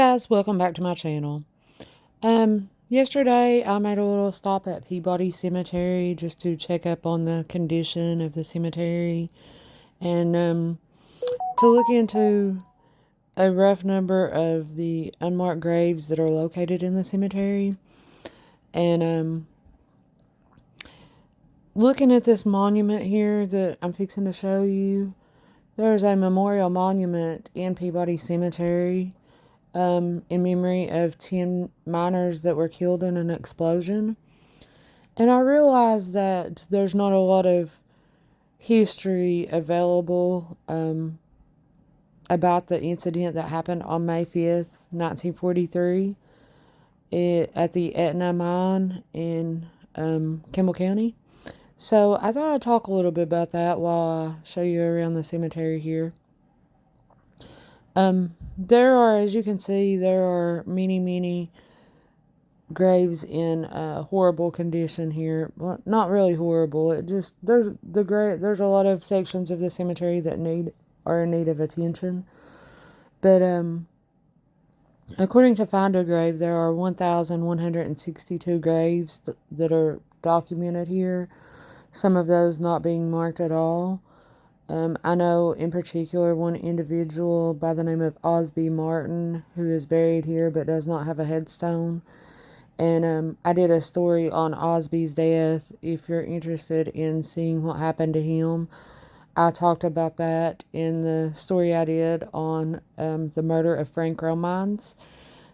Guys, welcome back to my channel. Yesterday I made a little stop at Peabody Cemetery just to check up on the condition of the cemetery and to look into a rough number of the unmarked graves that are located in the cemetery. And looking at this monument here that I'm fixing to show you, there's a memorial monument in Peabody Cemetery in memory of 10 miners that were killed in an explosion. And I realized that there's not a lot of history available about the incident that happened on May 5th, 1943 at the Etna mine in Campbell County. So I thought I'd talk a little bit about that while I show you around the cemetery here. There are, as you can see, there are many graves in horrible condition here. Well, not really horrible. It just there's a lot of sections of the cemetery that are in need of attention. But according to Find a Grave, there are 1,162 graves that are documented here. Some of those not being marked at all. I know in particular one individual by the name of Osby Martin who is buried here but does not have a headstone. And I did a story on Osby's death. If you're interested in seeing what happened to him, I talked about that in the story I did on the murder of Frank Romines.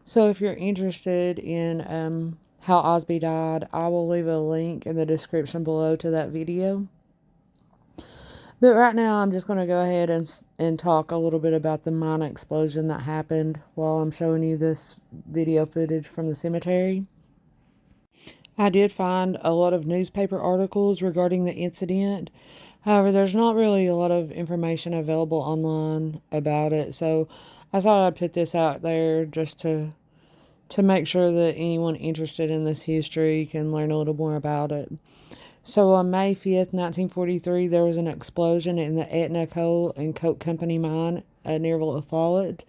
So if you're interested in how Osby died, I will leave a link in the description below to that video. But right now, I'm just going to go ahead and talk a little bit about the mine explosion that happened while I'm showing you this video footage from the cemetery. I did find a lot of newspaper articles regarding the incident. However, there's not really a lot of information available online about it. So I thought I'd put this out there just to make sure that anyone interested in this history can learn a little more about it. So on May 5th, 1943, there was an explosion in the Etna Coal and Coke Company mine near Follett.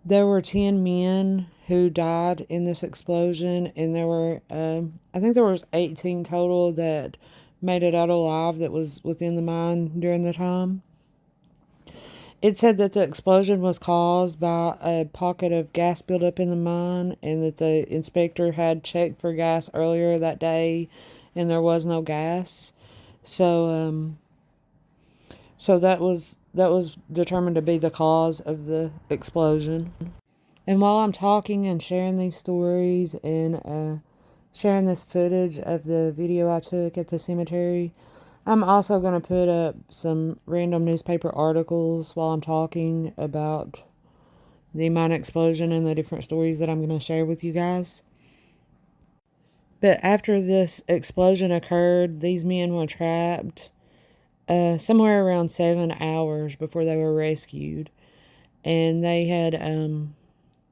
There were 10 men who died in this explosion, and there were, I think there was 18 total that made it out alive that was within the mine during the time. It said that the explosion was caused by a pocket of gas buildup in the mine, and that the inspector had checked for gas earlier that day and there was no gas. So that was determined to be the cause of the explosion. And while I'm talking and sharing these stories and sharing this footage of the video I took at the cemetery, I'm also going to put up some random newspaper articles while I'm talking about the mine explosion and the different stories that I'm going to share with you guys. But after this explosion occurred, these men were trapped somewhere around 7 hours before they were rescued. And they had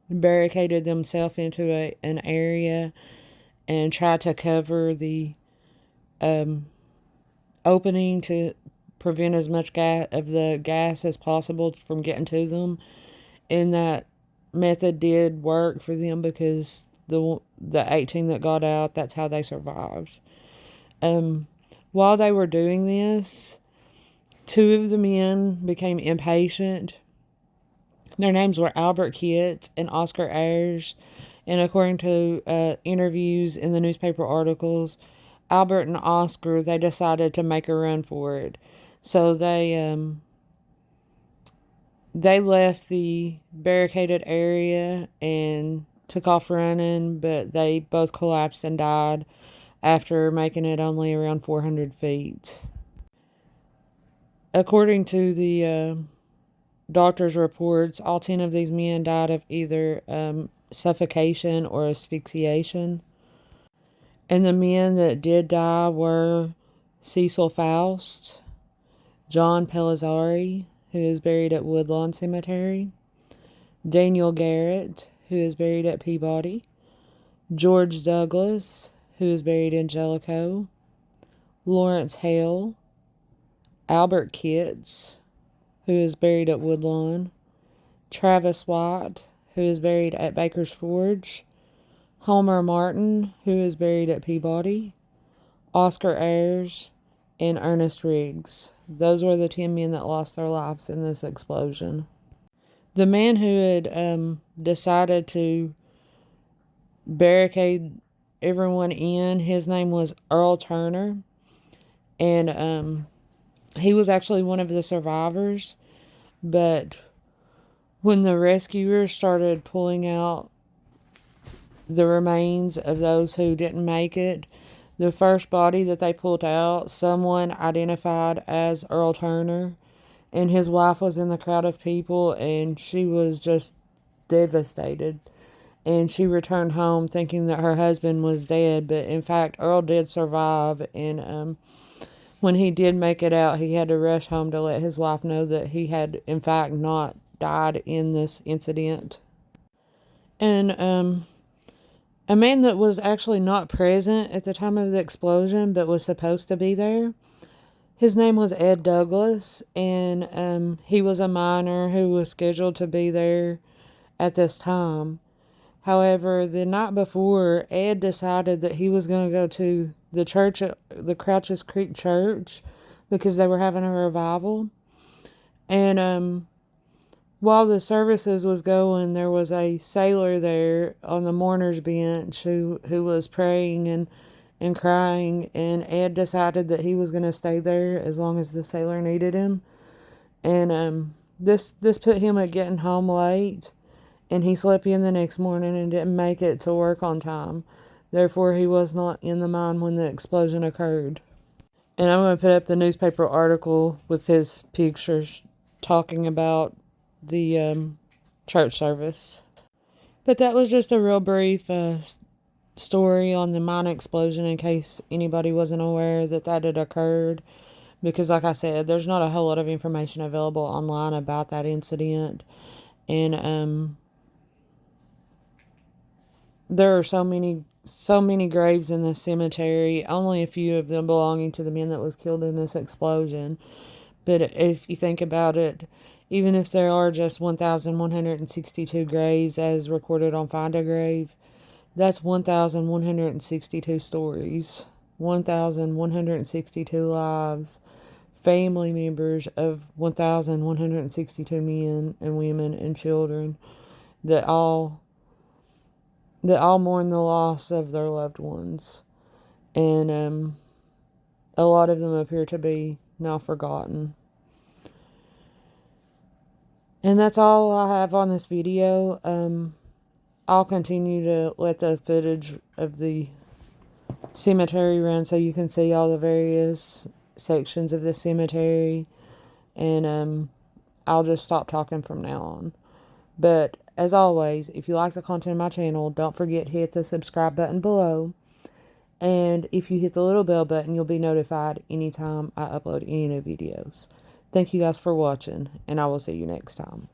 barricaded themselves into an area and tried to cover the opening to prevent as much of the gas as possible from getting to them. And that method did work for them because the 18 that got out, that's how they survived. While they were doing this, 2 of the men became impatient. Their names were Albert Kitts and Oscar Ayers, and according to interviews in the newspaper articles, Albert and Oscar, they decided to make a run for it. So they left the barricaded area and took off running, but they both collapsed and died after making it only around 400 feet. According to the doctor's reports, all 10 of these men died of either suffocation or asphyxiation. And the men that did die were Cecil Faust, John Pellizzari, who is buried at Woodlawn Cemetery, Daniel Garrett, who is buried at Peabody, George Douglas, who is buried in Jellicoe, Lawrence Hale, Albert Kitts, who is buried at Woodlawn, Travis White, who is buried at Baker's Forge, Homer Martin, who is buried at Peabody, Oscar Ayers, and Ernest Riggs. Those were the 10 men that lost their lives in this explosion. The man who had decided to barricade everyone in, his name was Earl Turner, and he was actually one of the survivors. But when the rescuers started pulling out the remains of those who didn't make it, the first body that they pulled out, someone identified as Earl Turner, and his wife was in the crowd of people, and she was just devastated. And she returned home thinking that her husband was dead, but in fact, Earl did survive. And when he did make it out, he had to rush home to let his wife know that he had, in fact, not died in this incident. And a man that was actually not present at the time of the explosion, but was supposed to be there, his name was Ed Douglas, and he was a miner who was scheduled to be there at this time. However, the night before, Ed decided that he was going to go to the church, the Crouches Creek Church, because they were having a revival. And while the services was going, there was a sailor there on the mourner's bench who was praying and crying, and Ed decided that he was going to stay there as long as the sailor needed him. And this put him at getting home late, and he slept in the next morning and didn't make it to work on time. Therefore, he was not in the mine when the explosion occurred. And I'm going to put up the newspaper article with his pictures talking about the church service. But that was just a real brief story on the mine explosion, in case anybody wasn't aware that had occurred. Because like I said, there's not a whole lot of information available online about that incident. And there are so many graves in the cemetery, only a few of them belonging to the men that was killed in this explosion. But if you think about it, even if there are just 1,162 graves as recorded on Find a Grave, that's 1,162 stories, 1,162 lives, family members of 1,162 men and women and children that all mourn the loss of their loved ones. And a lot of them appear to be now forgotten. And that's all I have on this video. I'll continue to let the footage of the cemetery run so you can see all the various sections of the cemetery. And I'll just stop talking from now on. But as always, if you like the content of my channel, don't forget to hit the subscribe button below. And if you hit the little bell button, you'll be notified anytime I upload any new videos. Thank you guys for watching, and I will see you next time.